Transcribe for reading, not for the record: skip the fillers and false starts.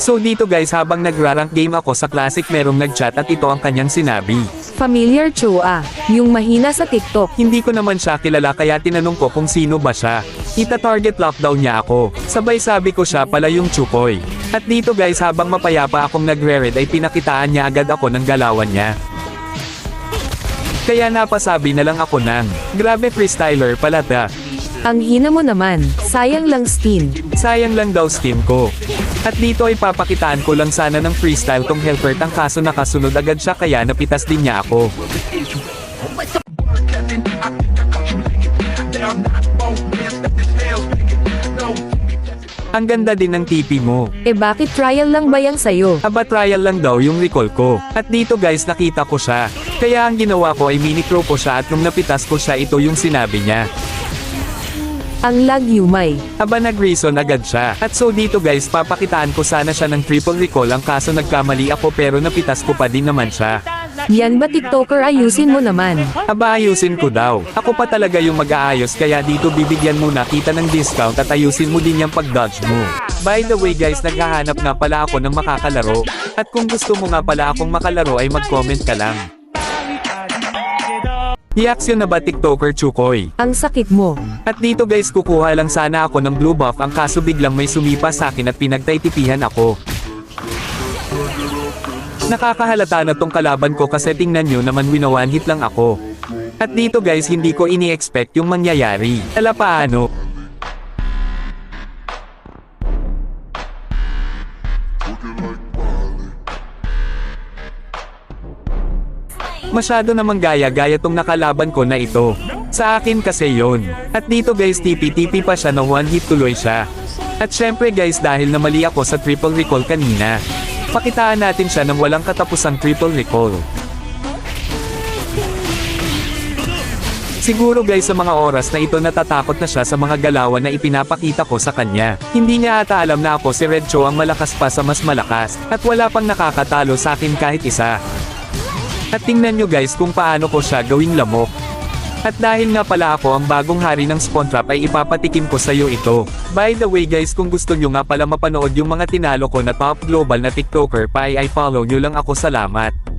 So dito guys, habang nagra-rank game ako sa Classic, merong nag-chat at ito ang kanyang sinabi. Familiar Chua, yung mahina sa TikTok. Hindi ko naman siya kilala kaya tinanong ko kung sino ba siya. Ita-target lockdown niya ako. Sabay sabi ko siya pala yung Chukoy. At dito guys, habang mapayapa akong nagre-read ay pinakitaan niya agad ako ng galawan niya. Kaya napasabi na lang ako ng, grabe freestyler pala ta. Ang hina mo naman, sayang lang skin. Sayang lang daw skin ko. At dito ay papakitaan ko lang sana ng freestyle tong helper, ang kaso nakasunod agad siya kaya napitas din niya ako. Ang ganda din ng TP mo. Bakit trial lang ba yang sayo? Aba trial lang daw yung recall ko. At dito guys, nakita ko siya. Kaya ang ginawa ko ay mini-crow ko siya at nung napitas ko siya, ito yung sinabi niya. Ang lag yumay. Aba nag-reason agad siya. At so dito guys, papakitaan ko sana siya ng triple recall, ang kaso nagkamali ako pero napitas ko pa din naman siya. Yan ba TikToker, ayusin mo naman. Aba ayusin ko daw. Ako pa talaga yung mag-aayos kaya dito bibigyan mo na kita ng discount at ayusin mo din yung pag-dodge mo. By the way guys, naghahanap nga pala ako ng makakalaro. At kung gusto mo nga pala akong makalaro ay mag-comment ka lang. I-action na ba TikToker Chukoy? Ang sakit mo. At dito guys, kukuha lang sana ako ng blue buff, ang kaso biglang may sumipa sa akin at pinagtaytipihan ako. Nakakahalata na tong kalaban ko kasi tingnan nyo naman, winawan hit lang ako. At dito guys, hindi ko ini-expect yung mangyayari. Ala paano? Masyado namang gaya-gaya tong nakalaban ko na ito. Sa akin kasi yon. At dito guys, TP pa siya na one hit tuloy siya. At syempre guys, dahil namali ako sa triple recall kanina, pakitaan natin siya ng walang katapusang triple recall. Siguro guys, sa mga oras na ito natatakot na siya sa mga galawan na ipinapakita ko sa kanya. Hindi niya ata alam na ako si Red Cho ang malakas pa sa mas malakas, at wala pang nakakatalo sa akin kahit isa. At tingnan nyo guys kung paano ko siya gawing lamok. At dahil nga pala ako ang bagong hari ng Spawn Trap ay ipapatikim ko sa iyo ito. By the way guys, kung gusto nyo nga pala mapanood yung mga tinalo ko na top global na TikToker pa ay follow nyo lang ako. Salamat.